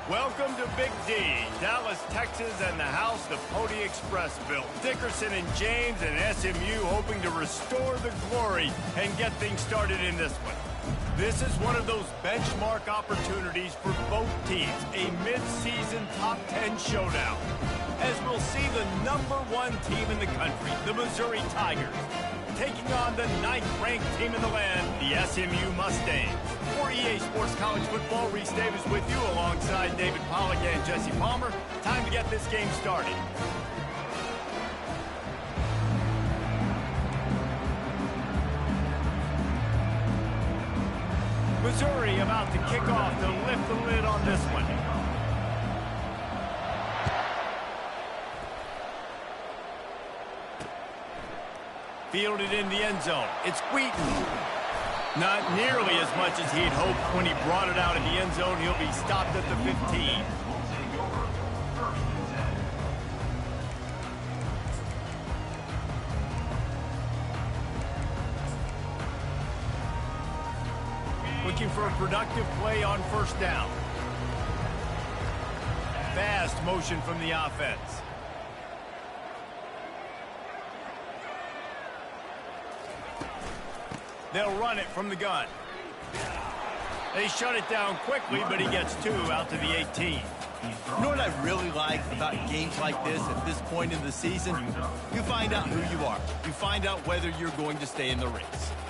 Welcome to Big D, Dallas, Texas, and the house the Pony Express built. Dickerson and James and SMU hoping to restore the glory and get things started in this one. This is one of those benchmark opportunities for both teams, a mid-season top 10 showdown. As we'll see the #1 team in the country, the Missouri Tigers, taking on the 9th-ranked team in the land, the SMU Mustangs. For EA Sports College Football, Reese Davis with you alongside David Pollack and Jesse Palmer. Time to get this game started. Missouri about to kick off to lift the lid on this one. Fielded in the end zone. It's Wheaton. Not nearly as much as he'd hoped when he brought it out in the end zone. He'll be stopped at the 15. Looking for a productive play on first down. Fast motion from the offense. They'll run it from the gun. They shut it down quickly, but he gets 2 out to the 18. You know what I really like about games like this at this point in the season? You find out who you are. You find out whether you're going to stay in the race.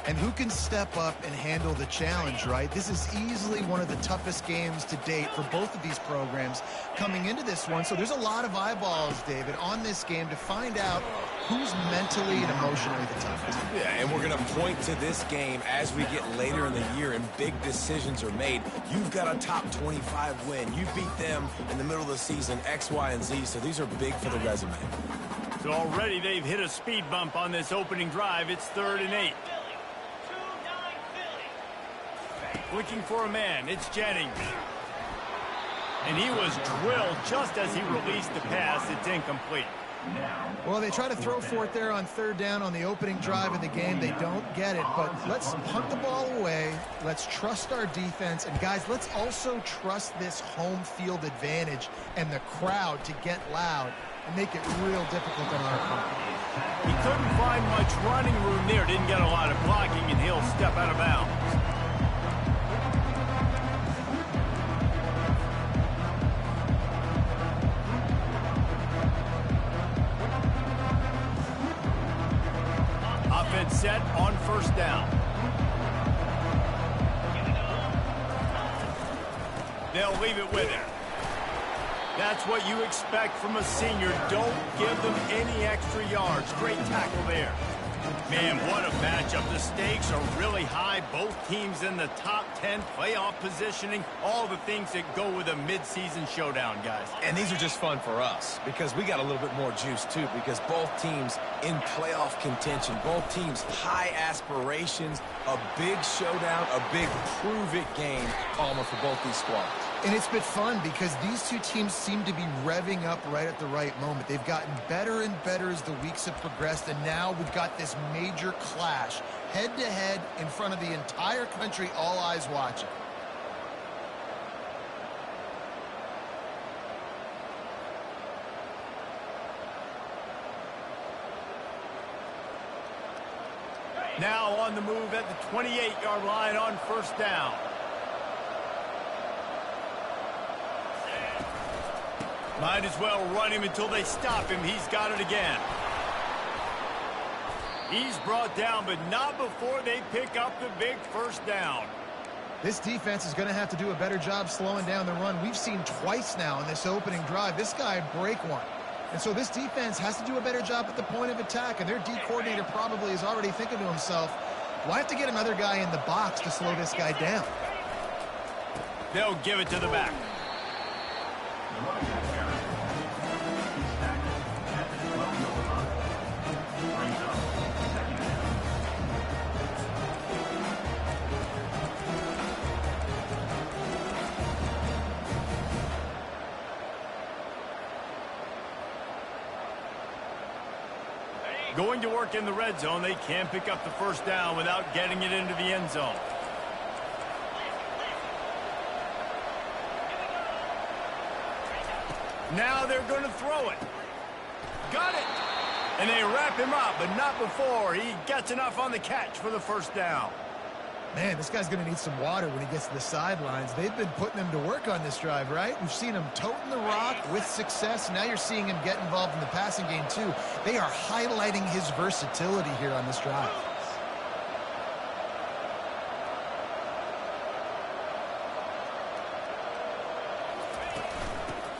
And who can step up and handle the challenge, right? This is easily one of the toughest games to date for both of these programs coming into this one. So there's a lot of eyeballs, David, on this game to find out who's mentally and emotionally the toughest. Yeah, and we're going to point to this game as we get later in the year and big decisions are made. You've got a top 25 win. You beat them in the middle of the season, X, Y, and Z, so these are big for the resume. So already they've hit a speed bump on this opening drive. It's 3rd and 8. Looking for a man, it's Jennings. And he was drilled just as he released the pass. It's incomplete. Well, they try to throw for it there on 3rd down on the opening drive of the game. They don't get it, but let's punt the ball away. Let's trust our defense. And, guys, let's also trust this home field advantage and the crowd to get loud and make it real difficult on our opponent. He couldn't find much running room there. Didn't get a lot of blocking, and he'll step out of bounds. Offense set on first down. They'll leave it with him. That's what you expect from a senior. Don't give them any extra yards. Great tackle there. Man, what a matchup. The stakes are really high. Both teams in the top 10, playoff positioning, all the things that go with a midseason showdown, guys. And these are just fun for us because we got a little bit more juice, too, because both teams in playoff contention, both teams high aspirations, a big showdown, a big prove-it game, Palmer, for both these squads. And it's been fun because these two teams seem to be revving up right at the right moment. They've gotten better and better as the weeks have progressed, and now we've got this major clash, head-to-head in front of the entire country, all eyes watching. Now on the move at the 28-yard line on first down. Might as well run him until they stop him. He's got it again. He's brought down, but not before they pick up the big first down. This defense is going to have to do a better job slowing down the run. We've seen twice now in this opening drive. This guy break one. And so this defense has to do a better job at the point of attack, and their D coordinator probably is already thinking to himself, well, I have to get another guy in the box to slow this guy down. They'll give it to the back. Going to work in the red zone. They can't pick up the first down without getting it into the end zone. Now they're going to throw it. Got it. And they wrap him up, but not before he gets enough on the catch for the first down. Man, this guy's going to need some water when he gets to the sidelines. They've been putting him to work on this drive, right? We've seen him toting the rock with success. Now you're seeing him get involved in the passing game, too. They are highlighting his versatility here on this drive.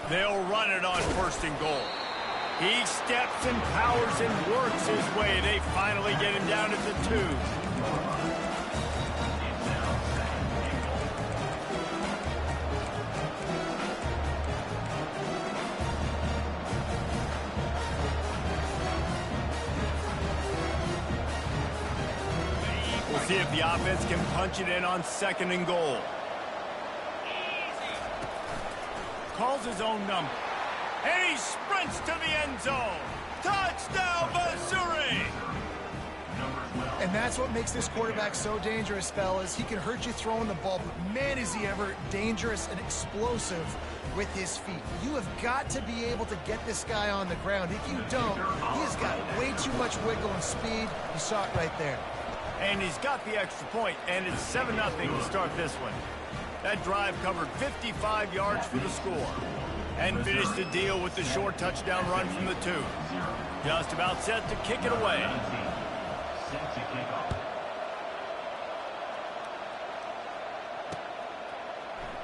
They'll run it on 1st and goal. He steps and powers and works his way. They finally get him down at the 2. We'll see if the offense can punch it in on 2nd and goal. Calls his own number. And he sprints to the end zone. Touchdown, Missouri! And that's what makes this quarterback so dangerous, fellas. He can hurt you throwing the ball, but man, is he ever dangerous and explosive with his feet. You have got to be able to get this guy on the ground. If you don't, he has got way too much wiggle and speed. You saw it right there. And he's got the extra point, and it's 7-0 to start this one. That drive covered 55 yards for the score. And finished the deal with the short touchdown run from the 2. Just about set to kick it away.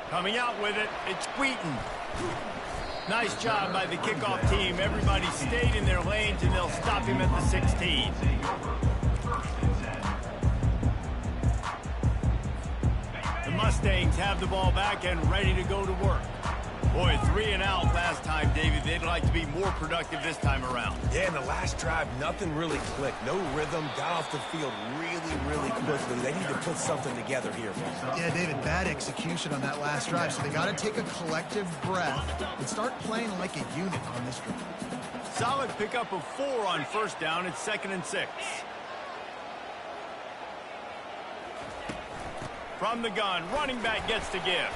Coming out with it, it's Wheaton. Nice job by the kickoff team. Everybody stayed in their lanes, and they'll stop him at the 16. The Mustangs have the ball back and ready to go to work. Boy, 3 and out last time, David. They'd like to be more productive this time around. Yeah, in the last drive, nothing really clicked. No rhythm. Got off the field really quickly. They need to put something together here. Yeah, David, bad execution on that last drive. So they got to take a collective breath and start playing like a unit on this drive. Solid pickup of 4 on 1st down. It's 2nd and 6. From the gun, running back gets to give.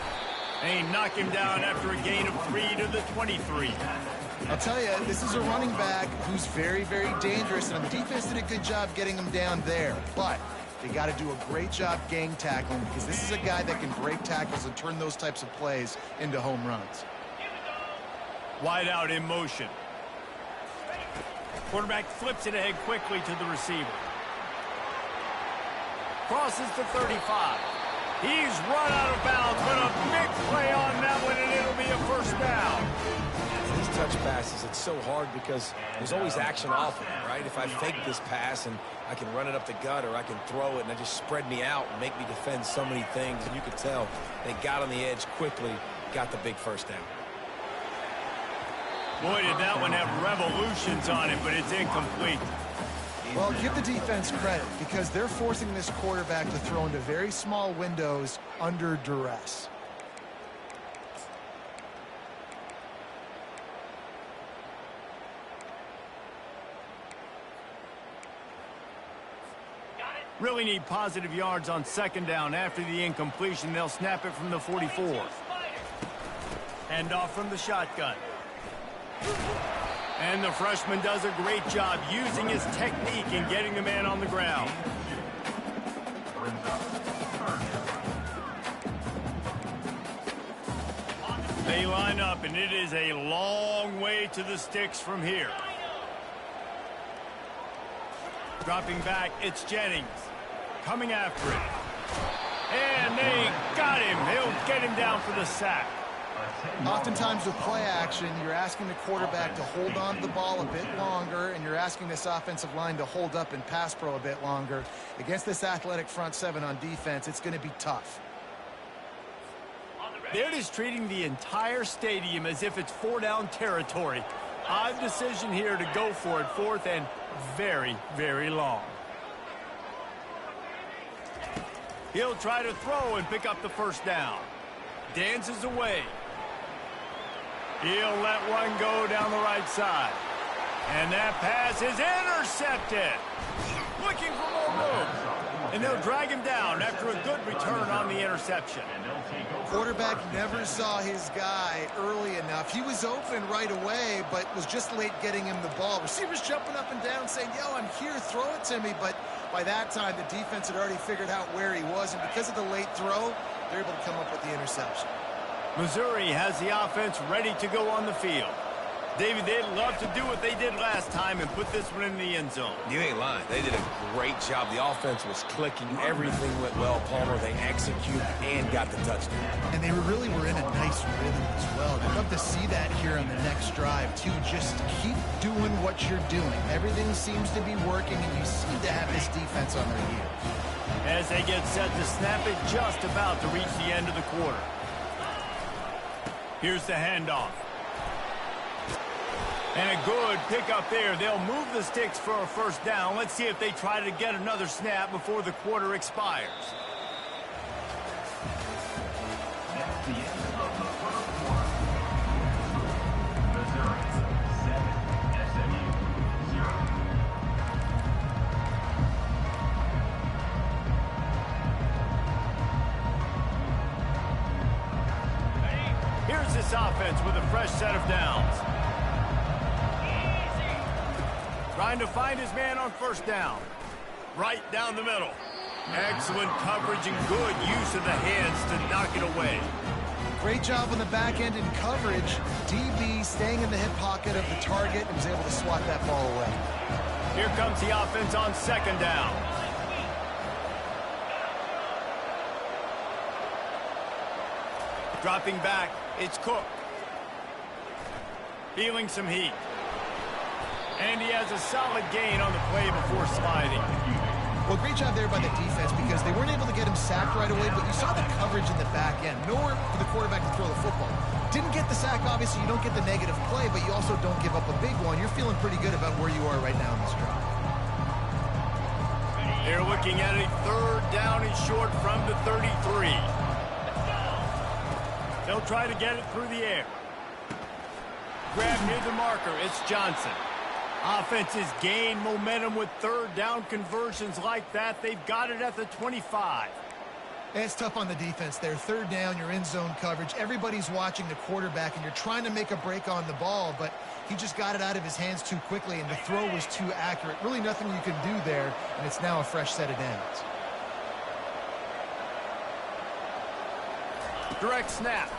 And he knocked him down after a gain of 3 to the 23. I'll tell you, this is a running back who's very dangerous, and the defense did a good job getting him down there. But they got to do a great job gang tackling, because this is a guy that can break tackles and turn those types of plays into home runs. Wide out in motion. Quarterback flips it ahead quickly to the receiver. Crosses the 35. He's run out of bounds, but a big play on that one, and it'll be a 1st down. These touch passes, it's so hard because there's always action off of it, right? If I fake this pass and I can run it up the gut, or I can throw it and it just spread me out and make me defend so many things, and you can tell they got on the edge quickly, got the big 1st down. Boy, did that one have revolutions on it, but it's incomplete. Well, give the defense credit, because they're forcing this quarterback to throw into very small windows under duress. Really need positive yards on 2nd down. After the incompletion, they'll snap it from the 44. Hand off from the shotgun. And the freshman does a great job using his technique and getting the man on the ground. They line up, and it is a long way to the sticks from here. Dropping back, it's Jennings. Coming after it. And they got him. They'll get him down for the sack. Oftentimes with play action, you're asking the quarterback to hold on to the ball a bit longer, and you're asking this offensive line to hold up and pass pro a bit longer. Against this athletic front 7 on defense, it's going to be tough. They're just treating the entire stadium as if it's 4-down territory. Odd decision here to go for it, 4th and very long. He'll try to throw and pick up the 1st down. Dances away. He'll let one go down the right side. And that pass is intercepted. Looking for more room. And they'll drag him down after a good return on the interception. Quarterback never saw his guy early enough. He was open right away, but was just late getting him the ball. Receivers jumping up and down saying, yo, I'm here, throw it to me. But by that time, the defense had already figured out where he was. And because of the late throw, they're able to come up with the interception. Missouri has the offense ready to go on the field. David, they'd love to do what they did last time and put this one in the end zone. You ain't lying. They did a great job. The offense was clicking. Everything went well, Palmer. They executed and got the touchdown. And they really were in a nice rhythm as well. I'd love to see that here on the next drive, too. Just keep doing what you're doing. Everything seems to be working, and you seem to have this defense on their heels. As they get set to snap it, just about to reach the end of the quarter. Here's the handoff. And a good pickup there. They'll move the sticks for a first down. Let's see if they try to get another snap before the quarter expires. That's the end of the first quarter. Missouri 7, SMU 0. Here's this offense with a fresh set of downs. Trying to find his man on first down. Right down the middle. Excellent coverage and good use of the hands to knock it away. Great job on the back end in coverage. DB staying in the hip pocket of the target and was able to swat that ball away. Here comes the offense on second down. Dropping back, it's Cook. Feeling some heat. And he has a solid gain on the play before sliding. Well, great job there by the defense because they weren't able to get him sacked right away, but you saw the coverage in the back end. Nowhere for the quarterback to throw the football. Didn't get the sack, obviously. You don't get the negative play, but you also don't give up a big one. You're feeling pretty good about where you are right now in this drive. They're looking at a third down and short from the 33. They'll try to get it through the air. Grab near the marker. It's Johnson. Offenses gain momentum with third down conversions like that. They've got it at the 25. And it's tough on the defense there. Third down, you're in zone coverage. Everybody's watching the quarterback, and you're trying to make a break on the ball, but he just got it out of his hands too quickly, and the throw was too accurate. Really nothing you can do there, and it's now a fresh set of downs. Direct snap.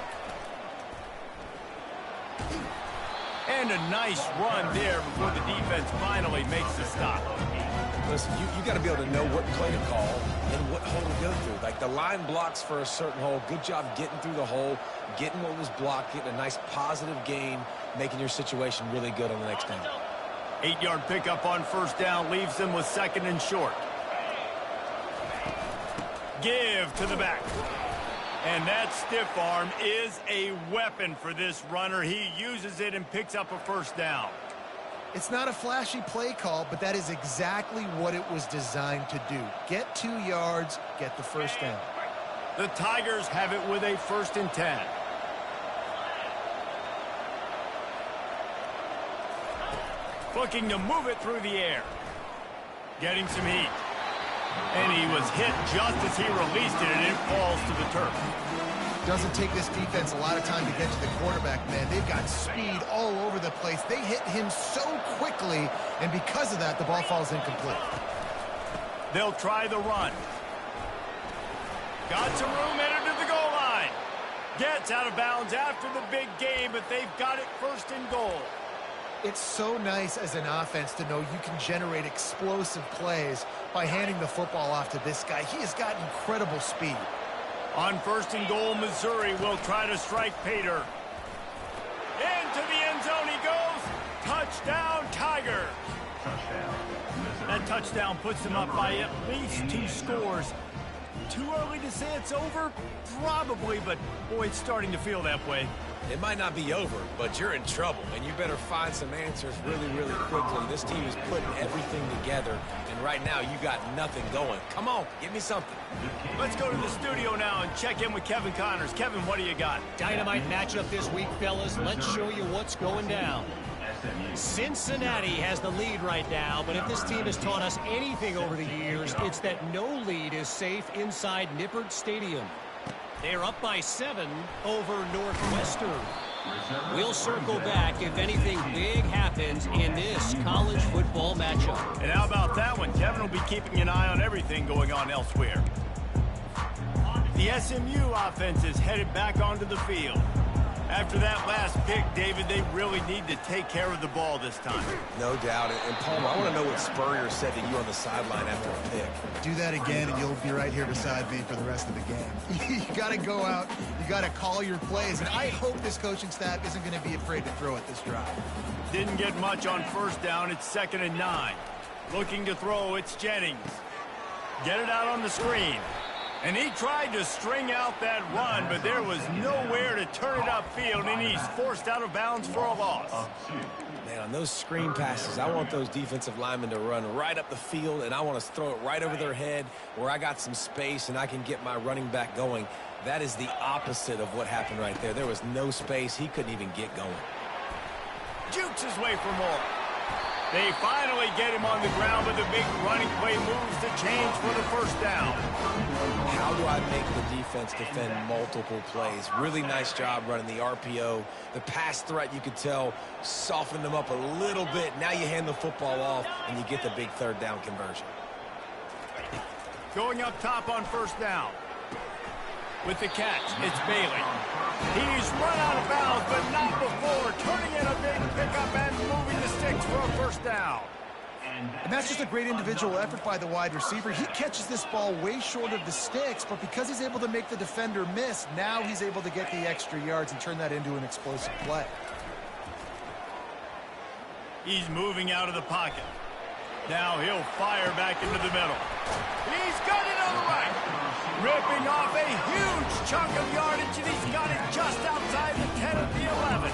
And a nice run there before the defense finally makes the stop. Listen, you got to be able to know what play to call and what hole to go through. Like the line blocks for a certain hole. Good job getting through the hole, getting what was blocked, getting a nice positive gain, making your situation really good on the next down. 8-yard pickup on first down leaves them with second and short. Give to the back. And that stiff arm is a weapon for this runner. He uses it and picks up a first down. It's not a flashy play call, but that is exactly what it was designed to do. Get 2 yards, get the first down. The Tigers have it with a 1st and 10. Looking to move it through the air. Getting some heat. And he was hit just as he released it, and it falls to the turf. Doesn't take this defense a lot of time to get to the quarterback, man. They've got speed all over the place. They hit him so quickly, and because of that, the ball falls incomplete. They'll try the run. Got some room headed to the goal line. Gets out of bounds after the big game, but they've got it 1st and goal. It's so nice as an offense to know you can generate explosive plays by handing the football off to this guy. He has got incredible speed. On 1st and goal, Missouri will try to strike Pater. Into the end zone he goes. Touchdown, Tigers. That touchdown puts them up by at least 2 scores. Too early to say it's over? Probably, but boy, it's starting to feel that way. It might not be over, but you're in trouble, and you better find some answers really, really quickly. This team is putting everything together, and right now you got nothing going. Come on, give me something. Let's go to the studio now and check in with Kevin Connors. Kevin, what do you got? Dynamite matchup this week, fellas. Let's show you what's going down. Cincinnati has the lead right now, but if this team has taught us anything over the years, it's that no lead is safe inside Nippert Stadium. They're up by 7 over Northwestern. We'll circle back if anything big happens in this college football matchup. And how about that one? Kevin will be keeping an eye on everything going on elsewhere. The SMU offense is headed back onto the field. After that last pick, David, they really need to take care of the ball this time. No doubt. And Palmer, I want to know what Spurrier said to you on the sideline after a pick. Do that again, and you'll be right here beside me for the rest of the game. You got to go out. You got to call your plays. And I hope this coaching staff isn't going to be afraid to throw it this drive. Didn't get much on first down. It's 2nd and 9. Looking to throw, it's Jennings. Get it out on the screen. And he tried to string out that run, but there was nowhere to turn it upfield, and he's forced out of bounds for a loss. Man, on those screen passes, I want those defensive linemen to run right up the field, and I want to throw it right over their head where I got some space and I can get my running back going. That is the opposite of what happened right there. There was no space. He couldn't even get going. Jukes his way for more. They finally get him on the ground, but the big running play moves to change for the first down. How do I make the defense defend multiple plays? Really nice job running the RPO. The pass threat, you could tell, softened them up a little bit. Now you hand the football off, and you get the big 3rd down conversion. Going up top on first down. With the catch, it's Bailey. He's run out of bounds, but not before turning in a big pickup and moving the sticks for a first down. And that's just a great individual effort by the wide receiver. He catches this ball way short of the sticks, but because he's able to make the defender miss, now he's able to get the extra yards and turn that into an explosive play. He's moving out of the pocket. Now he'll fire back into the middle. He's got it on the right. Ripping off a huge chunk of yardage, and he's got it just outside the 10 of the 11.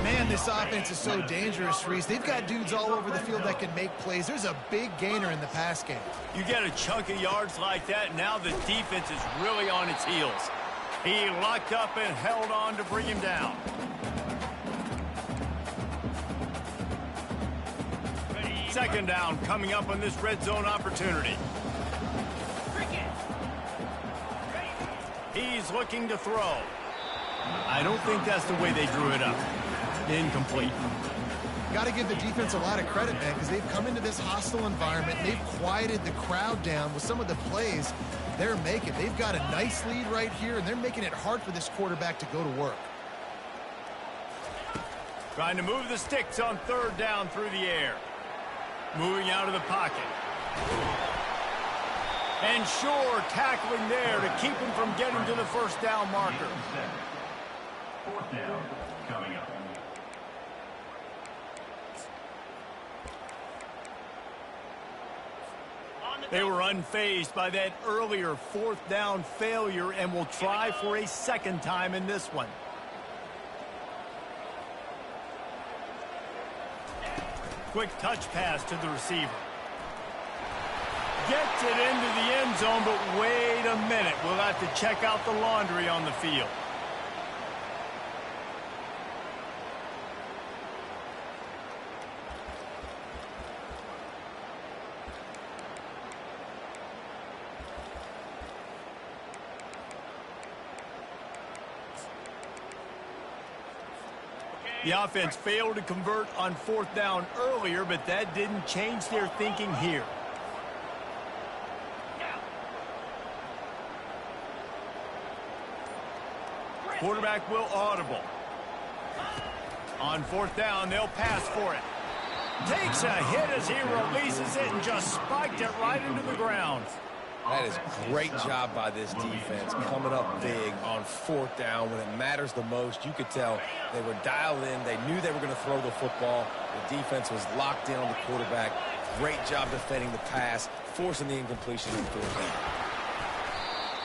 Man, this offense is so dangerous, Reese. They've got dudes all over the field that can make plays. There's a big gainer in the pass game. You get a chunk of yards like that, now the defense is really on its heels. He locked up and held on to bring him down. Second down coming up on this red zone opportunity. He's looking to throw. I don't think that's the way they drew it up. Incomplete. Got to give the defense a lot of credit, man, because they've come into this hostile environment. They've quieted the crowd down with some of the plays they're making. They've got a nice lead right here, and they're making it hard for this quarterback to go to work. Trying to move the sticks on 3rd down through the air. Moving out of the pocket. And sure, tackling there to keep him from getting to the first down marker. 4th down coming up. They were unfazed by that earlier 4th down failure and will try for a 2nd time in this one. Quick touch pass to the receiver. Gets it into the end zone, but wait a minute. We'll have to check out the laundry on the field. The offense failed to convert on 4th down earlier, but that didn't change their thinking here. Quarterback will audible. On 4th down, they'll pass for it. Takes a hit as he releases it and just spiked it right into the ground. That is great job by this defense, coming up big on 4th down when it matters the most. You could tell they were dialed in. They knew they were going to throw the football. The defense was locked in on the quarterback. Great job defending the pass, forcing the incompletion in 4th down.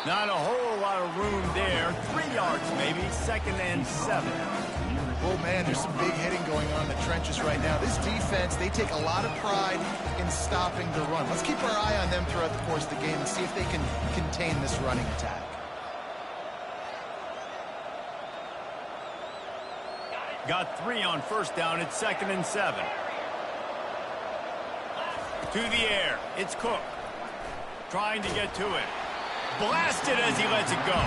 Not a whole lot of room there. 3 yards maybe, 2nd and 7. Oh, man, there's some big hitting going on in the trenches right now. This defense, they take a lot of pride in stopping the run. Let's keep our eye on them throughout the course of the game and see if they can contain this running attack. Got 3 on first down. It's 2nd and 7. To the air. It's Cook. Trying to get to it. Blasted as he lets it go.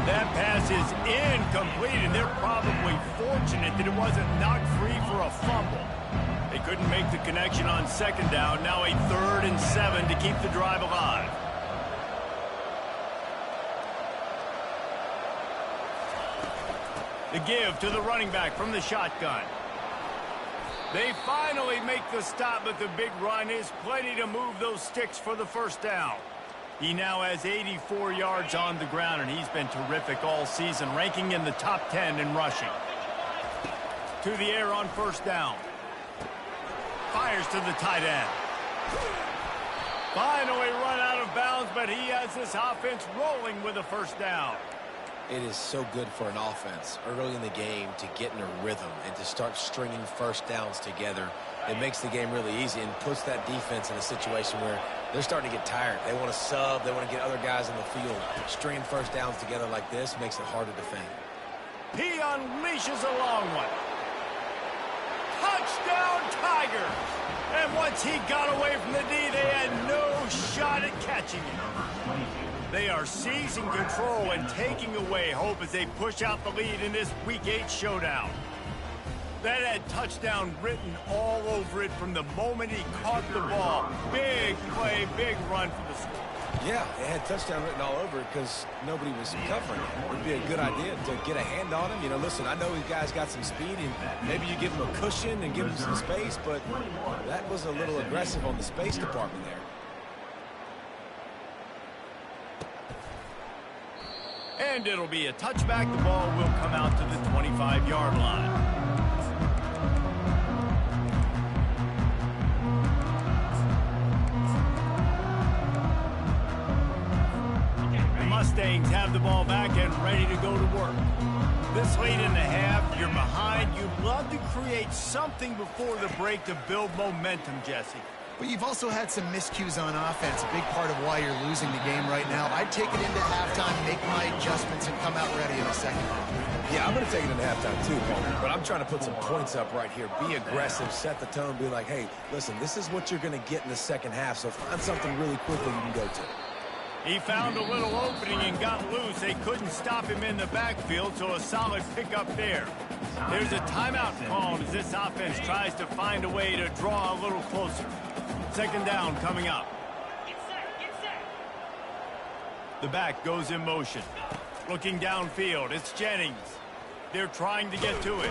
That pass is incomplete, and they're probably fortunate that it wasn't knocked free for a fumble. They couldn't make the connection on 2nd down. Now a 3rd and 7 to keep the drive alive. The give to the running back from the shotgun. They finally make the stop, but the big run is plenty to move those sticks for the first down. He now has 84 yards on the ground, and he's been terrific all season, ranking in the top 10 in rushing. To the air on first down. Fires to the tight end. Finally run out of bounds, but he has this offense rolling with a first down. It is so good for an offense early in the game to get in a rhythm and to start stringing first downs together. It makes the game really easy and puts that defense in a situation where they're starting to get tired. They want to sub. They want to get other guys on the field. Stringing first downs together like this makes it hard to defend. He unleashes a long one. Touchdown, Tigers! And once he got away from the D, they had no shot at catching him. They are seizing control and taking away hope as they push out the lead in this Week 8 showdown. That had touchdown written all over it from the moment he caught the ball. Big play, big run for the score. Yeah, it had touchdown written all over it because nobody was covering it. It would be a good idea to get a hand on him. You know, listen, I know these guys got some speed, and maybe you give him a cushion and give him some space, but that was a little aggressive on the space department there. And it'll be a touchback. The ball will come out to the 25-yard line. The Mustangs have the ball back and ready to go to work. This late in the half, you're behind. You'd love to create something before the break to build momentum, Jesse. But you've also had some miscues on offense, a big part of why you're losing the game right now. I'd take it into halftime, make my adjustments, and come out ready in the second half. Yeah, I'm going to take it into halftime too, Paul. But I'm trying to put some points up right here. Be aggressive, set the tone, be like, hey, listen, this is what you're going to get in the second half, so find something really quickly you can go to. He found a little opening and got loose. They couldn't stop him in the backfield, so a solid pickup there. There's a timeout called as this offense tries to find a way to draw a little closer. 2nd down coming up. The back goes in motion. Looking downfield, it's Jennings. They're trying to get to it.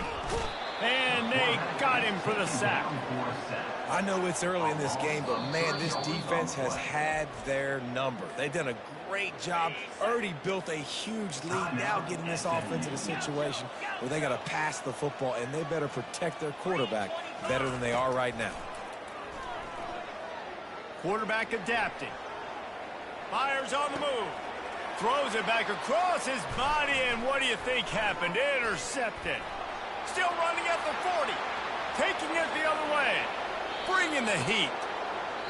And they got him for the sack. I know it's early in this game, but, man, this defense has had their number. They've done a great job, already built a huge lead, now getting this offense in a situation where they got to pass the football, and they better protect their quarterback better than they are right now. Quarterback adapting. Fires on the move. Throws it back across his body, and what do you think happened? Intercepted. Still running at the 40. Taking it the other way. Bringing the heat.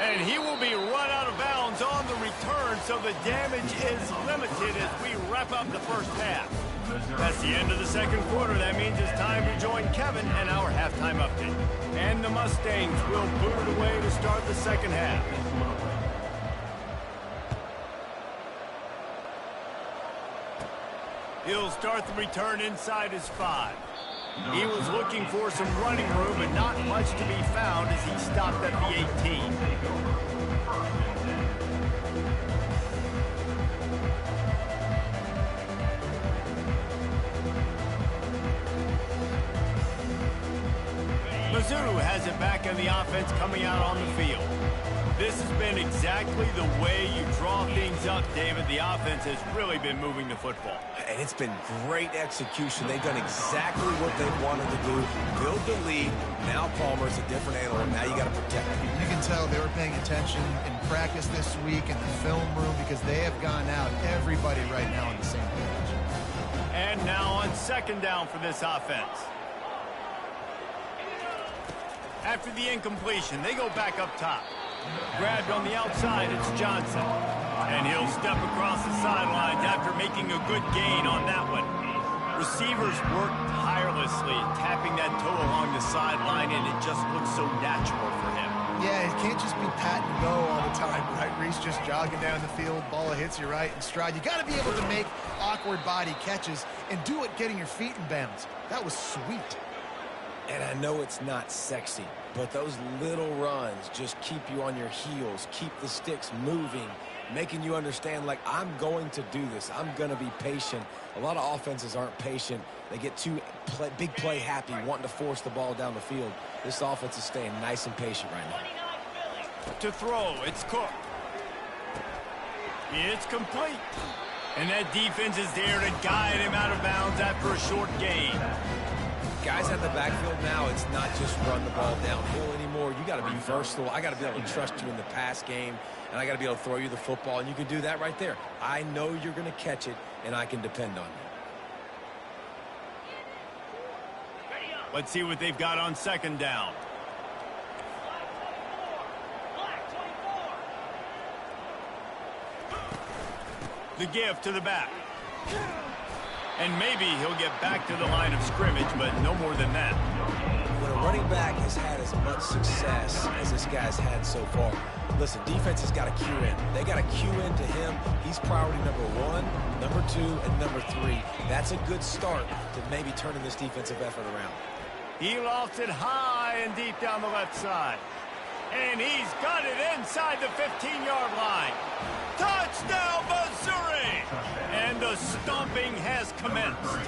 And he will be run out of bounds on the return, so the damage is limited as we wrap up the first half. That's the end of the second quarter. That means it's time to join Kevin and our halftime update. And the Mustangs will boot it away to start the second half. He'll start the return inside his 5. He was looking for some running room, but not much to be found as he stopped at the 18. Mizzou has it back in the offense coming out on the field. This has been exactly the way you draw things up, David. The offense has really been moving the football. And it's been great execution. They've done exactly what they wanted to do. Build the lead. Now Palmer's a different animal. Now you got to protect him. You can tell they were paying attention in practice this week in the film room because they have gone out, everybody right now on the same page. And now on 2nd down for this offense. After the incompletion, they go back up top. Grabbed on the outside, it's Johnson. And he'll step across the sidelines after making a good gain on that one. Receivers work tirelessly, tapping that toe along the sideline, and it just looks so natural for him. Yeah, it can't just be pat and go all the time, right? Reese just jogging down the field, ball hits you right in stride. You got to be able to make awkward body catches and do it getting your feet in bounds. That was sweet. And I know it's not sexy, but those little runs just keep you on your heels, keep the sticks moving, making you understand, like, I'm going to do this. I'm going to be patient. A lot of offenses aren't patient. They get too big play happy, wanting to force the ball down the field. This offense is staying nice and patient right now. To throw, it's Cook. It's complete. And that defense is there to guide him out of bounds after a short gain. Guys at the backfield now, it's not just run the ball downhill anymore. You got to be versatile. I got to be able to trust you in the pass game, and I got to be able to throw you the football, and you can do that right there. I know you're going to catch it, and I can depend on you. Let's see what they've got on second down. The give to the back. And maybe he'll get back to the line of scrimmage, but no more than that. When a running back has had as much success as this guy's had so far, listen, defense has got to cue in. They got to cue in to him. He's priority number 1, number 2, and number 3. That's a good start to maybe turning this defensive effort around. He lofts it high and deep down the left side. And he's got it inside the 15-yard line. Touchdown, Missouri! And the stomping has commenced.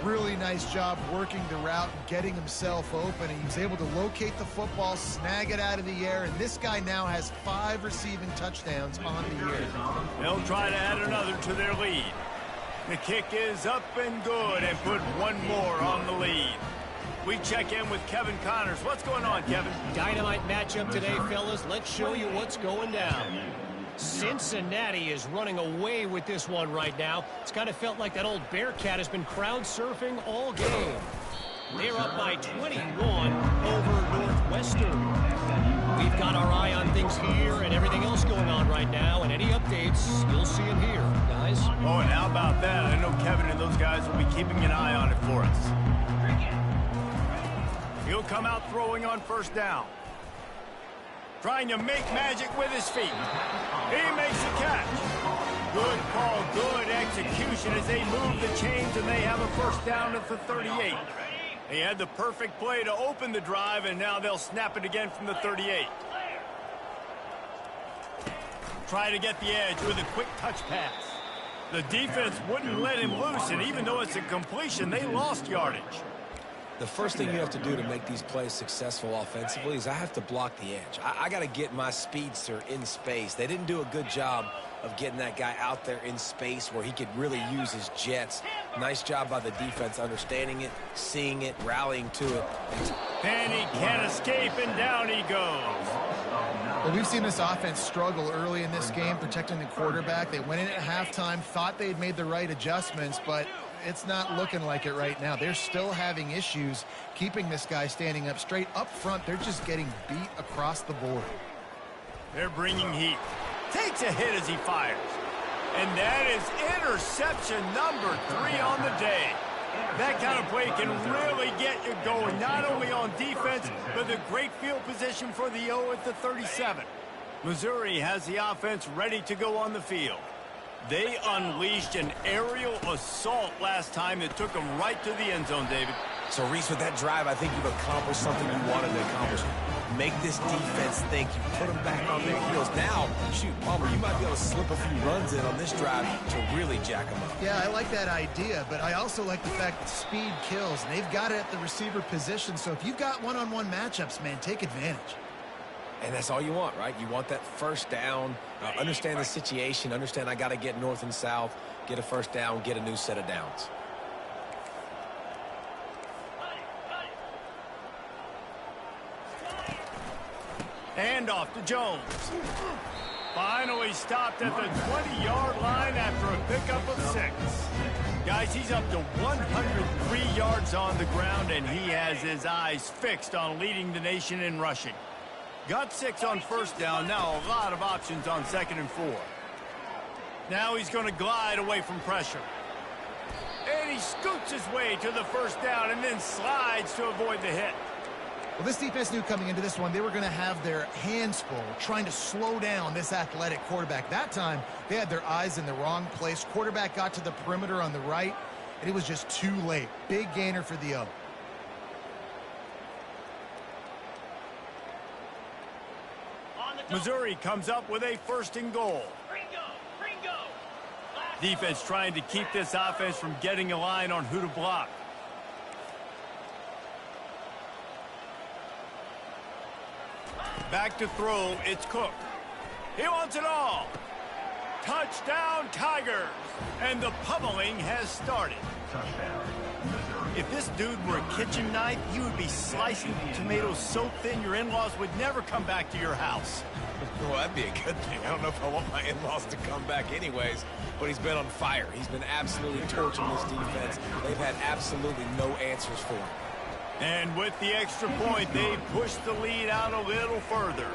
Really nice job working the route, getting himself open. He was able to locate the football, snag it out of the air, and this guy now has 5 receiving touchdowns on the year. They'll try to add another to their lead. The kick is up and good and put one more on the lead. We check in with Kevin Connors. What's going on, Kevin? Dynamite matchup today, fellas. Let's show you what's going down. Cincinnati is running away with this one right now. It's kind of felt like that old Bearcat has been crowd surfing all game. They're up by 21 over Northwestern. We've got our eye on things here and everything else going on right now, and any updates, you'll see them here, guys. Oh, and how about that? I know Kevin and those guys will be keeping an eye on it for us. He'll come out throwing on first down. Trying to make magic with his feet. He makes the catch. Good call, good execution as they move the chains and they have a first down at the 38. They had the perfect play to open the drive, and now they'll snap it again from the 38. Try to get the edge with a quick touch pass. The defense wouldn't let him loose, and even though it's a completion, they lost yardage. The first thing you have to do to make these plays successful offensively is I have to block the edge. I got to get my speedster in space. They didn't do a good job of getting that guy out there in space where he could really use his jets. Nice job by the defense understanding it, seeing it, rallying to it. And he can't escape, and down he goes. Well, we've seen this offense struggle early in this game protecting the quarterback. They went in at halftime, thought they had made the right adjustments, but it's not looking like it right now. They're still having issues keeping this guy standing up straight. Up front, they're just getting beat across the board. They're bringing heat. Takes a hit as he fires. And that is interception number 3 on the day. That kind of play can really get you going, not only on defense, but the great field position for the O at the 37. Missouri has the offense ready to go on the field. They unleashed an aerial assault last time that took them right to the end zone, David. So, Reese, with that drive, I think you've accomplished something you wanted to accomplish. Make this defense think. You put them back on their heels. Now, shoot, Palmer, you might be able to slip a few runs in on this drive to really jack them up. Yeah, I like that idea, but I also like the fact that speed kills, and they've got it at the receiver position. So if you've got one-on-one matchups, man, take advantage. And that's all you want, right? You want that first down, understand the situation, understand I got to get north and south, get a first down, get a new set of downs. Hand off to Jones. Finally stopped at the 20-yard line after a pickup of 6. Guys, he's up to 103 yards on the ground, and he has his eyes fixed on leading the nation in rushing. Got 6 on first down. Now a lot of options on 2nd and 4. Now he's going to glide away from pressure. he scoots his way to the first down and then slides to avoid the hit. Well, this defense knew coming into this one they were going to have their hands full trying to slow down this athletic quarterback. That time, they had their eyes in the wrong place. Quarterback got to the perimeter on the right, and it was just too late. Big gainer for the O. Missouri comes up with a 1st and goal. Defense trying to keep this offense from getting a line on who to block. Back to throw, it's Cook. He wants it all. Touchdown, Tigers. And the pummeling has started. If this dude were a kitchen knife, you would be slicing tomatoes so thin your in-laws would never come back to your house. Well, that'd be a good thing. I don't know if I want my in-laws to come back anyways, but he's been on fire. He's been absolutely torching this defense. They've had absolutely no answers for him. And with the extra point, they push the lead out a little further.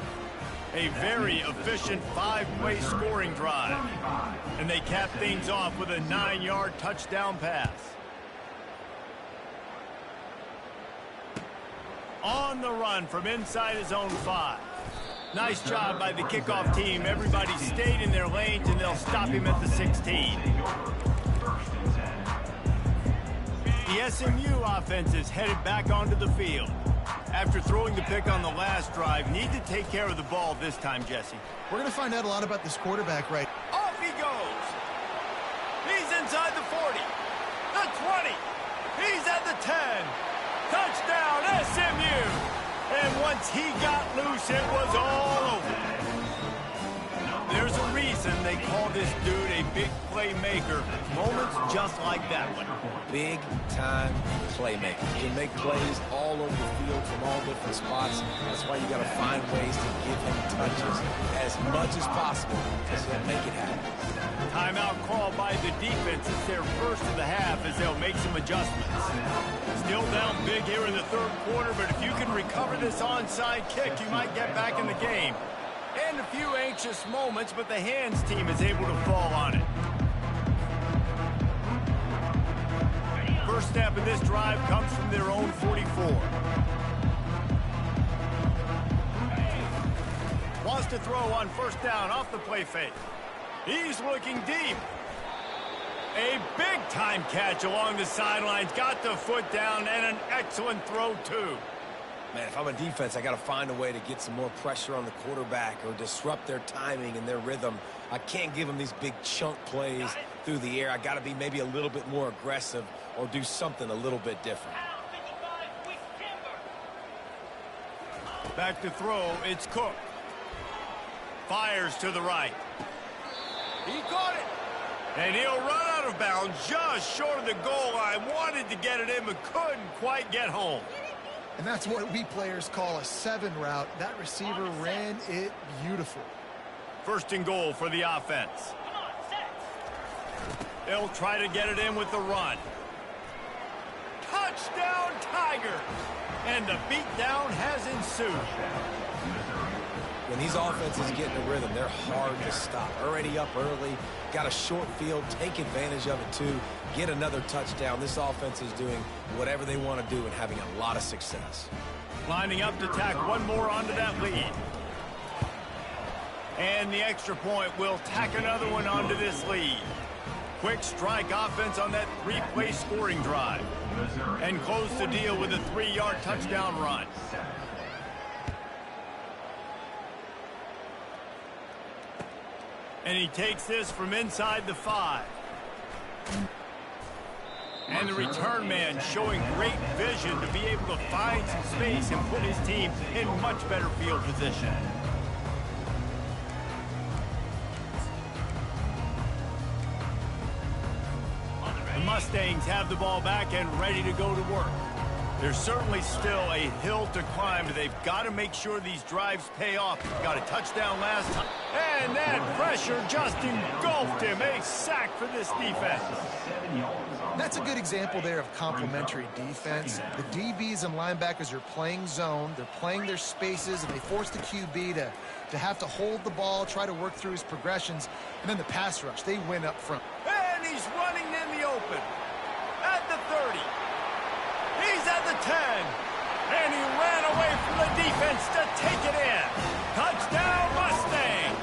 A very efficient 5-play scoring drive. And they cap things off with a 9-yard touchdown pass. On the run from inside his own 5. Nice job by the kickoff team. Everybody stayed in their lanes, and they'll stop him at the 16. The SMU offense is headed back onto the field. After throwing the pick on the last drive, need to take care of the ball this time, Jesse. We're going to find out a lot about this quarterback, right? Off he goes. He's inside the 40. The 20. He's at the 10. Touchdown, SMU. And once he got loose, it was all over. There's a reason they call this dude a big playmaker. Moments just like that one. Big-time playmaker. He can make plays all over the field from all different spots. That's why you got to find ways to give him touches as much as possible because he'll make it happen. Timeout called by the defense. It's their first of the half as they'll make some adjustments. Still down big here in the 3rd quarter, but if you can recover this onside kick, you might get back in the game. And a few anxious moments, but the hands team is able to fall on it. First step in this drive comes from their own 44. Wants to throw on 1st down off the play fake. He's looking deep. A big-time catch along the sidelines. Got the foot down and an excellent throw, too. Man, if I'm a defense, I got to find a way to get some more pressure on the quarterback or disrupt their timing and their rhythm. I can't give them these big chunk plays through the air. I got to be maybe a little bit more aggressive or do something a little bit different. Back to throw, it's Cook. Fires to the right. He caught it. And he'll run out of bounds just short of the goal line. Wanted to get it in, but couldn't quite get home. And that's what we players call a 7 route. That receiver ran it beautiful. 1st and goal for the offense. They'll try to get it in with the run. Touchdown, Tigers! And the beatdown has ensued. When these offenses get in a rhythm, they're hard to stop. Already up early, got a short field, take advantage of it too, get another touchdown. This offense is doing whatever they want to do and having a lot of success. Lining up to tack one more onto that lead. And the extra point will tack another one onto this lead. Quick strike offense on that 3-play scoring drive. And close the deal with a 3-yard touchdown run. And he takes this from inside the 5. And the return man showing great vision to be able to find some space and put his team in much better field position. The Mustangs have the ball back and ready to go to work. There's certainly still a hill to climb, but they've got to make sure these drives pay off. Got a touchdown last time. And that pressure just engulfed him. A sack for this defense. That's a good example there of complementary defense. The DBs and linebackers are playing zone. They're playing their spaces, and they force the QB to have to hold the ball, try to work through his progressions. And then the pass rush, they win up front. And he's running in the open. At 10. And he ran away from the defense to take it in. Touchdown, Mustangs.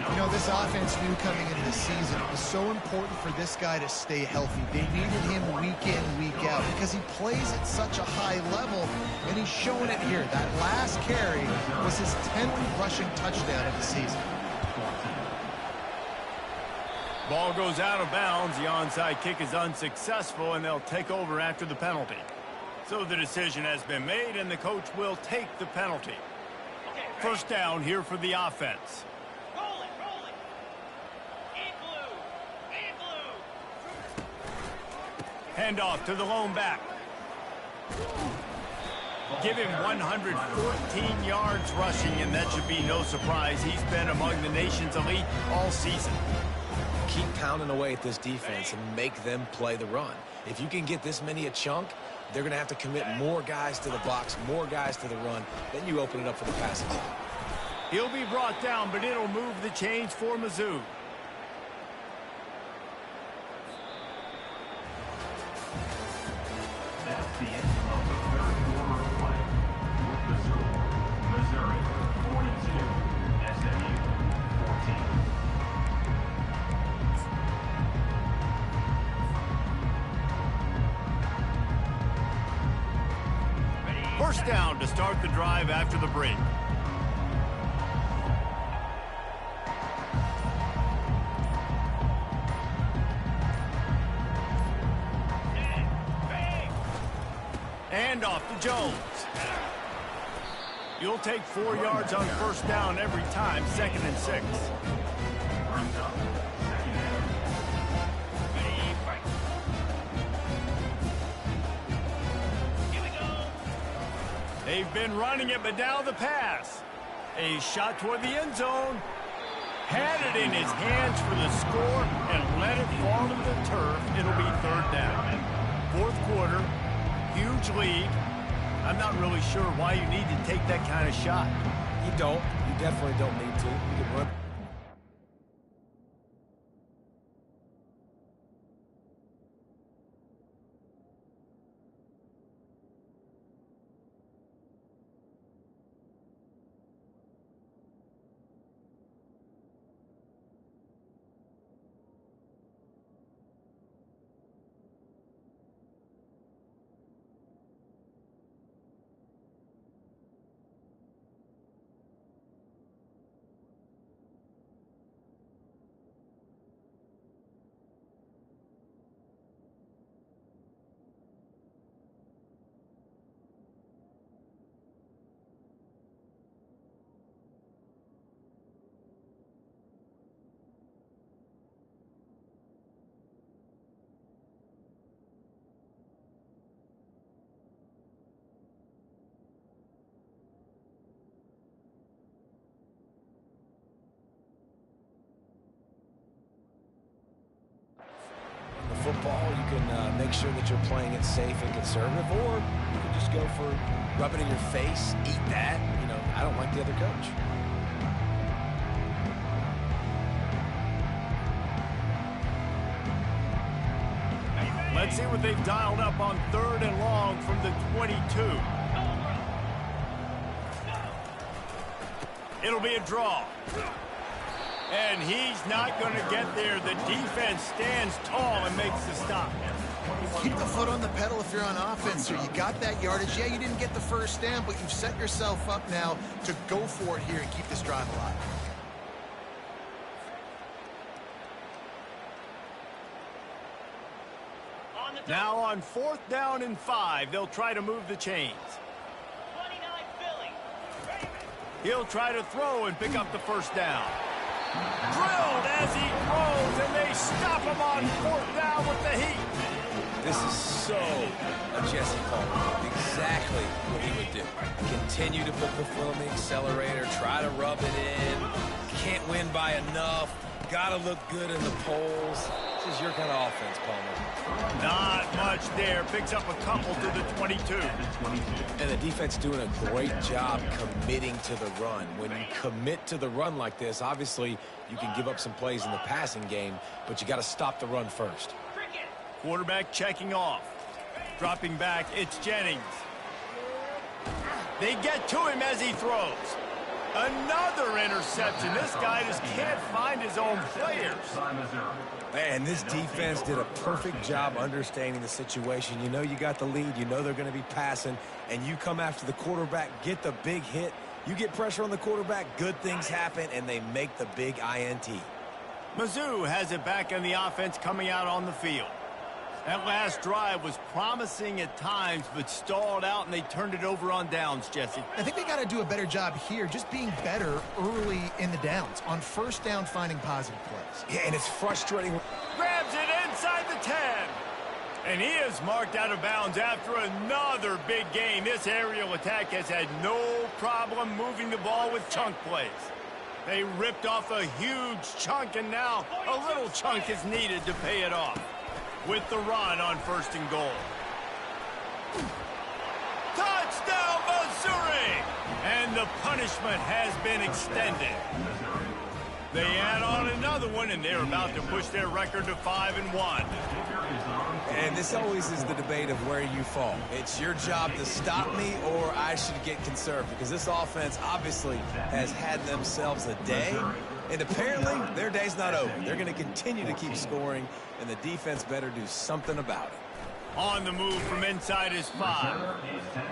You know, this offense knew coming into the season it was so important for this guy to stay healthy. They needed him week in, week out because he plays at such a high level, and he's showing it here. That last carry was his 10th rushing touchdown of the season. Ball goes out of bounds. The onside kick is unsuccessful, and they'll take over after the penalty. So the decision has been made, and the coach will take the penalty. First down here for the offense. Handoff to the lone back. Give him 114 yards rushing, and that should be no surprise. He's been among the nation's elite all season. Keep pounding away at this defense and make them play the run. If you can get this many a chunk, they're going to have to commit more guys to the box, more guys to the run. Then you open it up for the passing game. He'll be brought down, but it'll move the chains for Mizzou. That's the end of the third quarter of play. With the score, Missouri 42, SMU 14. First down to start the drive after the break. And off to Jones. You'll take 4 yards on first down every time, 2nd and 6. They've been running it, but now the pass. A shot toward the end zone. Had it in his hands for the score and let it fall to the turf. It'll be 3rd down. 4th quarter. Huge lead. I'm not really sure why you need to take that kind of shot. You don't. You definitely don't need to. You can run. Football, you can make sure that you're playing it safe and conservative, or you can just go for rub it in your face, eat that. You know, I don't like the other coach. Let's see what they've dialed up on 3rd and long from the 22. It'll be a draw. And he's not going to get there. The defense stands tall and makes the stop. Keep the foot on the pedal if you're on offense, or you got that yardage. Yeah, you didn't get the first down, but you've set yourself up now to go for it here and keep this drive alive. Now on 4th down and 5, they'll try to move the chains. He'll try to throw and pick up the first down. Drilled as he throws, and they stop him on 4th down with the heat. This is so a Jesse Palmer. Exactly what he would do. Continue to put the foot on the accelerator, try to rub it in. Can't win by enough. Got to look good in the polls. This is your kind of offense, Palmer. Not much there. Picks up a couple to the 22. And the defense doing a great job committing to the run. When you commit to the run like this, obviously you can give up some plays in the passing game, but you got to stop the run first. Quarterback checking off. Dropping back, it's Jennings. They get to him as he throws. Another interception. This guy just can't find his own players. Man, this defense did a perfect job understanding the situation. You know you got the lead. You know they're going to be passing. And you come after the quarterback, get the big hit. You get pressure on the quarterback, good things happen, and they make the big INT. Mizzou has it back in the offense coming out on the field. That last drive was promising at times, but stalled out, and they turned it over on downs, Jesse. I think they got to do a better job here, just being better early in the downs, on first down finding positive plays. Yeah, and it's frustrating. Grabs it inside the 10. And he is marked out of bounds after another big gain. This aerial attack has had no problem moving the ball with chunk plays. They ripped off a huge chunk, and now a little chunk is needed to pay it off. With the run on 1st and goal. Touchdown, Missouri! And the punishment has been extended. They add on another one, and they're about to push their record to 5-1. And this always is the debate of where you fall. It's your job to stop me, or I should get conserved, because this offense obviously has had themselves a day, and apparently their day's not over. They're going to continue to keep scoring, and the defense better do something about it. On the move from inside his 5.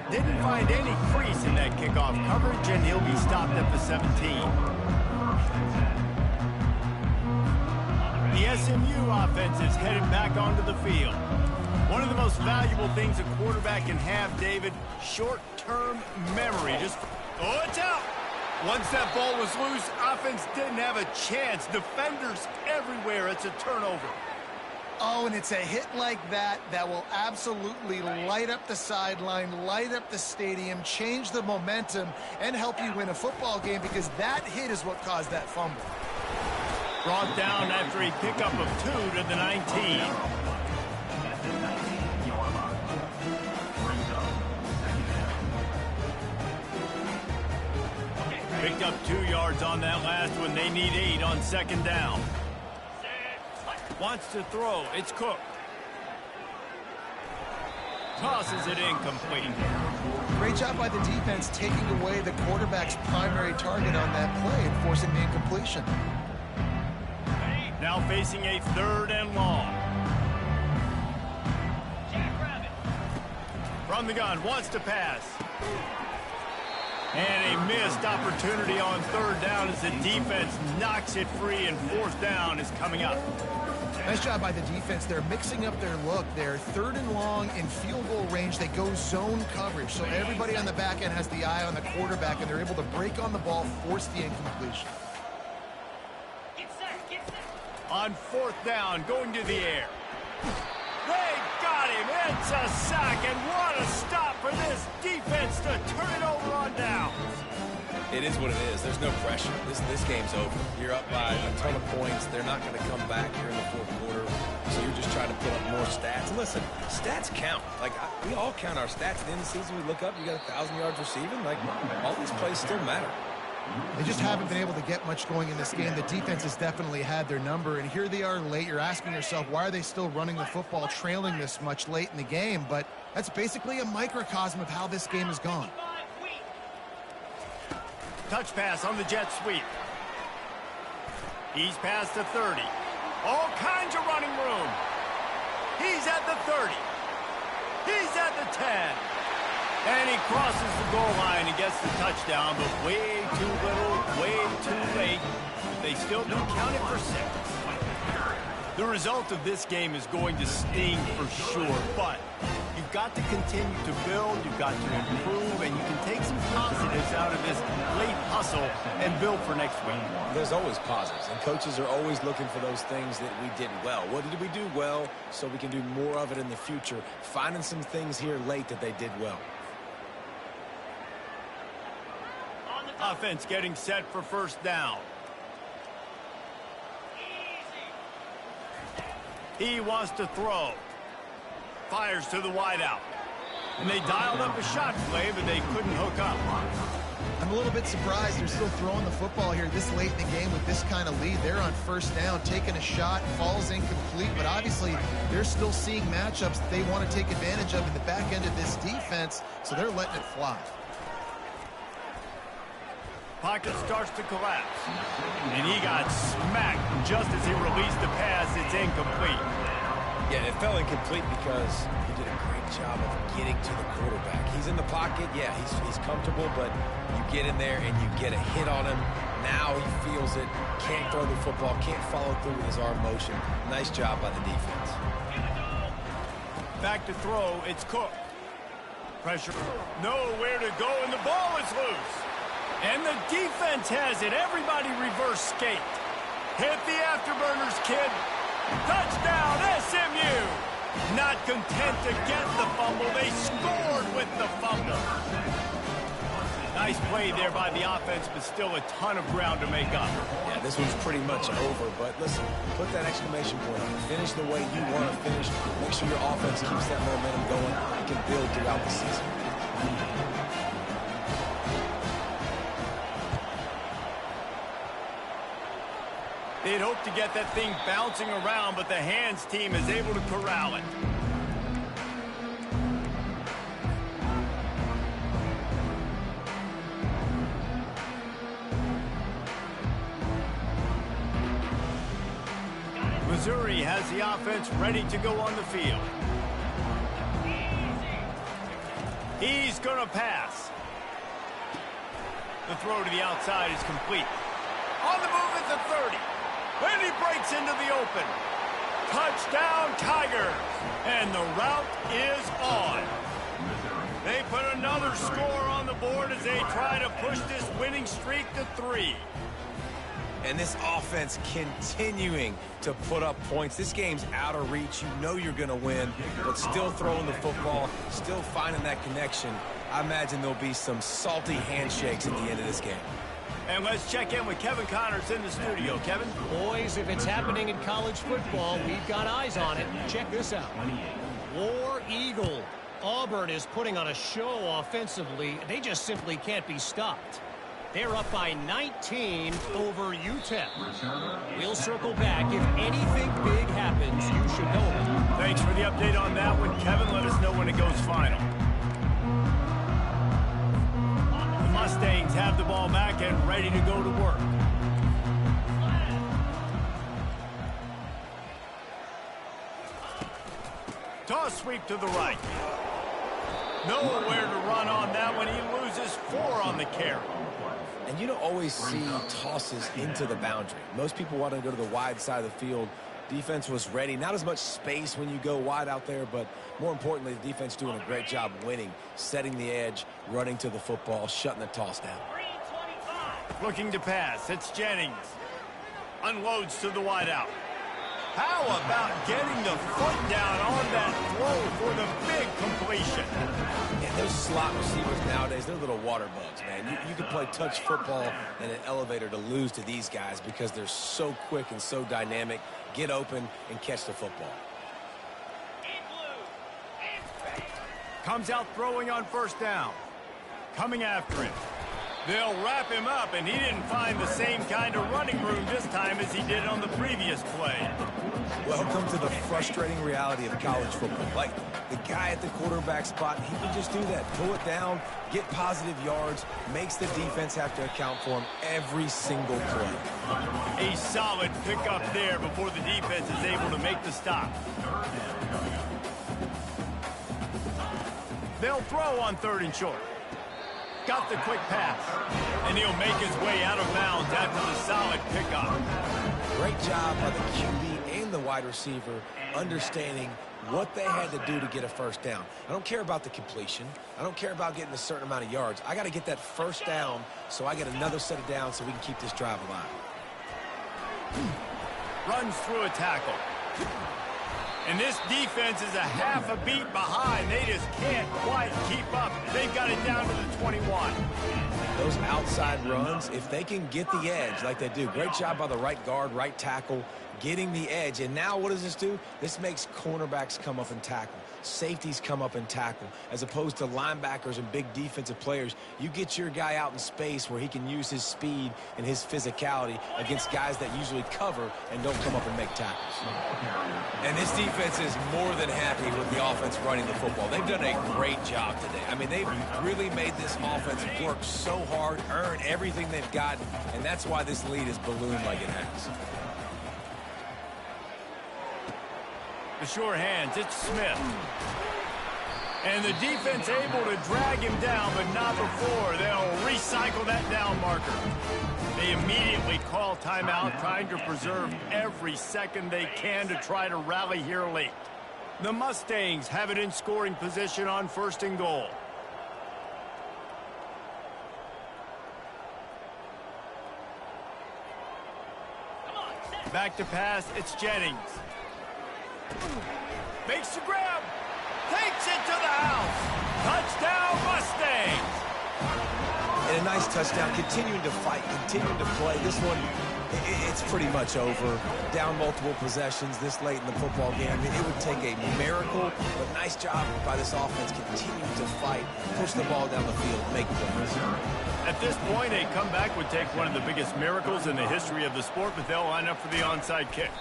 Didn't find any crease in that kickoff coverage, and he'll be stopped at the 17. The SMU offense is headed back onto the field. One of the most valuable things a quarterback can have, David, short-term memory. Oh, it's out! Once that ball was loose, offense didn't have a chance. Defenders everywhere. It's a turnover. Oh, and it's a hit like that that will absolutely light up the sideline, light up the stadium, change the momentum, and help you win a football game, because that hit is what caused that fumble. Brought down after a pickup of 2 to the 19. Picked up 2 yards on that last one. They need 8 on 2nd down. Wants to throw. It's Cook. Tosses it incomplete. Great job by the defense taking away the quarterback's primary target on that play and forcing the incompletion. Now facing a 3rd and long. From the gun, wants to pass. And a missed opportunity on 3rd down as the defense knocks it free, and 4th down is coming up. Nice job by the defense. They're mixing up their look. They're 3rd and long in field goal range. They go zone coverage. So everybody on the back end has the eye on the quarterback, and they're able to break on the ball, force the incompletion. On 4th down, going to the air. They got him. It's a sack, and what a stop for this defense to turn it over on downs. It is what it is. There's no pressure. This game's over. You're up by a ton of points. They're not going to come back here in the 4th quarter. So you're just trying to put up more stats. And listen, stats count. Like, we all count our stats. At the end of the season, we look up, you got 1,000 yards receiving. Like, all these plays still matter. They just haven't been able to get much going in this game. The defense has definitely had their number, and here they are late. You're asking yourself, why are they still running the football, trailing this much late in the game? But that's basically a microcosm of how this game has gone. Touch pass on the jet sweep. He's past the 30. All kinds of running room. He's at the 30. He's at the 10. And he crosses the goal line and gets the touchdown, but way too little, way too late. They still do count it for 6. The result of this game is going to sting for sure, but you've got to continue to build, you've got to improve, and you can take some positives out of this late hustle and build for next week. There's always positives, and coaches are always looking for those things that we did well. What did we do well so we can do more of it in the future? Finding some things here late that they did well. Offense getting set for 1st down. He wants to throw. Fires to the wideout. And they dialed up a shot play, but they couldn't hook up. I'm a little bit surprised they're still throwing the football here this late in the game with this kind of lead. They're on first down, taking a shot, falls incomplete, but obviously they're still seeing matchups that they want to take advantage of in the back end of this defense, so they're letting it fly. Pocket starts to collapse, and he got smacked just as he released the pass. It's incomplete. Yeah, it fell incomplete because he did a great job of getting to the quarterback. He's in the pocket. Yeah, he's comfortable, but you get in there and you get a hit on him. Now he feels it. Can't throw the football. Can't follow through with his arm motion. Nice job by the defense. Back to throw. It's Cook. Pressure. Nowhere to go, and the ball is loose. And the defense has it. Everybody reverse skate. Hit the afterburners, kid. Touchdown, SMU. Not content to get the fumble. They scored with the fumble. Nice play there by the offense, but still a ton of ground to make up. Yeah, this one's pretty much over, but listen, put that exclamation point on it. Finish the way you want to finish. Make sure your offense keeps that momentum going. You can build throughout the season. They'd hope to get that thing bouncing around, but the hands team is able to corral it. Missouri has the offense ready to go on the field. He's going to pass. The throw to the outside is complete. On the move at the 30. And he breaks into the open. Touchdown, Tigers. And the route is on. They put another score on the board as they try to push this winning streak to 3. And this offense continuing to put up points. This game's out of reach. You know you're going to win, but still throwing the football, still finding that connection. I imagine there'll be some salty handshakes at the end of this game. And let's check in with Kevin Connors in the studio. Kevin? Boys, if it's happening in college football, we've got eyes on it. Check this out. War Eagle. Auburn is putting on a show offensively. They just simply can't be stopped. They're up by 19 over UTEP. We'll circle back. If anything big happens, you should know it. Thanks for the update on that one, Kevin. Let us know when it goes final. The Mustangs have the ball back and ready to go to work. Toss sweep to the right. Nowhere to run on that one. He loses 4 on the carry. And you don't always see tosses into the boundary. Most people want to go to the wide side of the field. Defense was ready. Not as much space when you go wide out there, but more importantly, the defense doing a great job winning, setting the edge, running to the football, shutting the toss down. Looking to pass. It's Jennings. Unloads to the wide out. How about getting the foot down on that throw for the big completion? And those slot receivers nowadays, they're little water bugs, man. You can play touch football in an elevator to lose to these guys because they're so quick and so dynamic. Get open and catch the football. Comes out throwing on first down. Coming after him. They'll wrap him up, and he didn't find the same kind of running room this time as he did on the previous play. Welcome to the frustrating reality of college football. Like, the guy at the quarterback spot, he can just do that. Pull it down, get positive yards, makes the defense have to account for him every single play. A solid pickup there before the defense is able to make the stop. They'll throw on 3rd and short. Got the quick pass, and he'll make his way out of bounds after the solid pickup. Great job by the QB and the wide receiver understanding what they had to do to get a first down. I don't care about the completion. I don't care about getting a certain amount of yards. I got to get that first down so I get another set of downs so we can keep this drive alive. Runs through a tackle. And this defense is a half a beat behind. They just can't quite keep up. They've got it down to the 21. Those outside runs, if they can get the edge like they do, great job by the right guard, right tackle, getting the edge. And now what does this do? This makes cornerbacks come up and tackle. safeties come up and tackle, as opposed to linebackers and big defensive players. You get your guy out in space where he can use his speed and his physicality against guys that usually cover and don't come up and make tackles. And this defense is more than happy with the offense running the football. They've done a great job today. I mean, they've really made this offense work so hard, earn everything they've gotten, and that's why this lead is ballooned like it has. The sure hands, it's Smith. And the defense able to drag him down, but not before. They'll recycle that down marker. They immediately call timeout, trying to preserve every second they can to try to rally here late. The Mustangs have it in scoring position on 1st and goal. Back to pass, it's Jennings. Makes the grab. Takes it to the house. Touchdown, Mustangs. And a nice touchdown, continuing to fight, continuing to play. This one, it's pretty much over. Down multiple possessions this late in the football game. I mean, it would take a miracle, but nice job by this offense continuing to fight, push the ball down the field, make plays. At this point, a comeback would take one of the biggest miracles in the history of the sport, but they'll line up for the onside kick.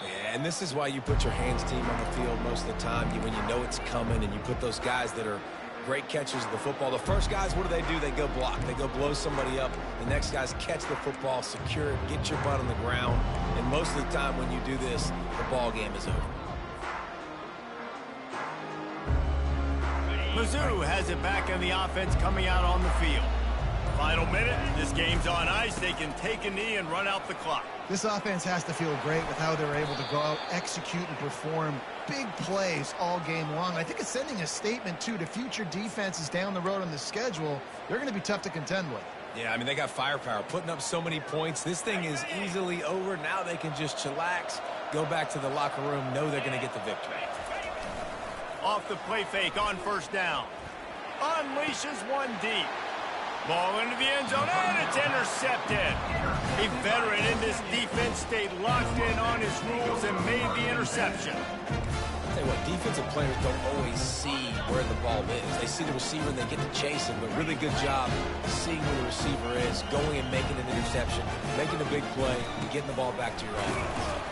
Yeah, and this is why you put your hands team on the field most of the time, when you know it's coming, and you put those guys that are great catchers of the football. The first guys, what do? They go block. They go blow somebody up. The next guys catch the football, secure it, get your butt on the ground. And most of the time when you do this, the ball game is over. Mizzou has it back on the offense coming out on the field. Final minute, this game's on ice. They can take a knee and run out the clock. This offense has to feel great with how they're able to go out, execute, and perform big plays all game long. I think it's sending a statement, too, to future defenses down the road on the schedule. They're going to be tough to contend with. Yeah, I mean, they got firepower, putting up so many points. This thing is easily over. Now they can just chillax, go back to the locker room, know they're going to get the victory. Off the play fake on 1st down. Unleashes one deep. Ball into the end zone, and it's intercepted. A veteran in this defense stayed locked in on his rules and made the interception. I'll tell you what, defensive players don't always see where the ball is. They see the receiver and they get to chase him, but really good job seeing where the receiver is, going and making an interception, making a big play, and getting the ball back to your offense.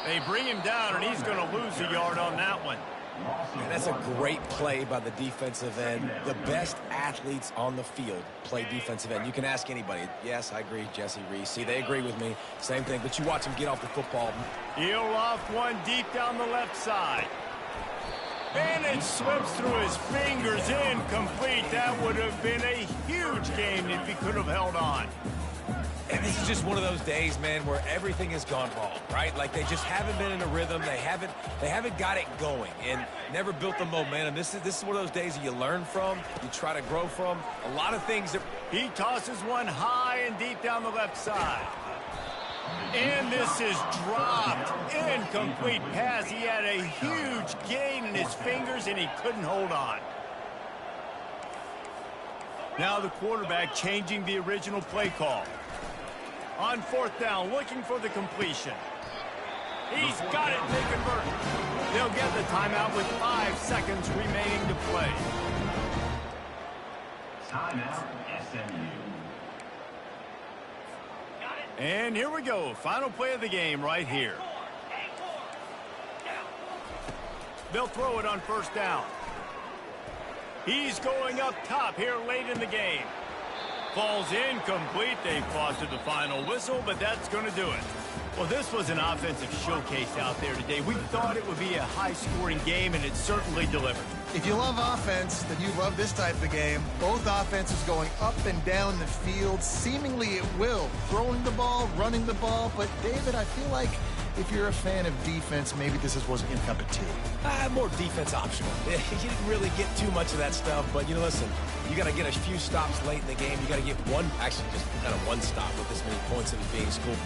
They bring him down, and he's going to lose a yard on that one. And that's a great play by the defensive end. The best athletes on the field play defensive end. You can ask anybody. Yes, I agree, Jesse Reese. See, they agree with me. Same thing, but you watch him get off the football. He'll off one deep down the left side. And it slips through his fingers, incomplete. That would have been a huge game if he could have held on. And this is just one of those days, man, where everything has gone wrong, right? Like they just haven't been in a rhythm. They haven't got it going and never built the momentum. This is one of those days that you learn from, you try to grow from. A lot of things that he tosses one high and deep down the left side. And this is dropped. Incomplete pass. He had a huge gain in his fingers and he couldn't hold on. Now the quarterback changing the original play call. On 4th down, looking for the completion. He's got it, they convert. They'll get the timeout with 5 seconds remaining to play. Timeout, SMU. And here we go, final play of the game right here. They'll throw it on 1st down. He's going up top here late in the game. Falls incomplete. They fought to the final whistle, but that's going to do it. Well, this was an offensive showcase out there today. We thought it would be a high-scoring game, and it certainly delivered. If you love offense, then you love this type of game. Both offenses going up and down the field, seemingly at will. Throwing the ball, running the ball. But, David, I feel like if you're a fan of defense, maybe this wasn't your cup of tea. More defense optional. You didn't really get too much of that stuff, but, listen, you got to get a few stops late in the game. You got to get one, actually just kind of one stop with this many points that was being scored.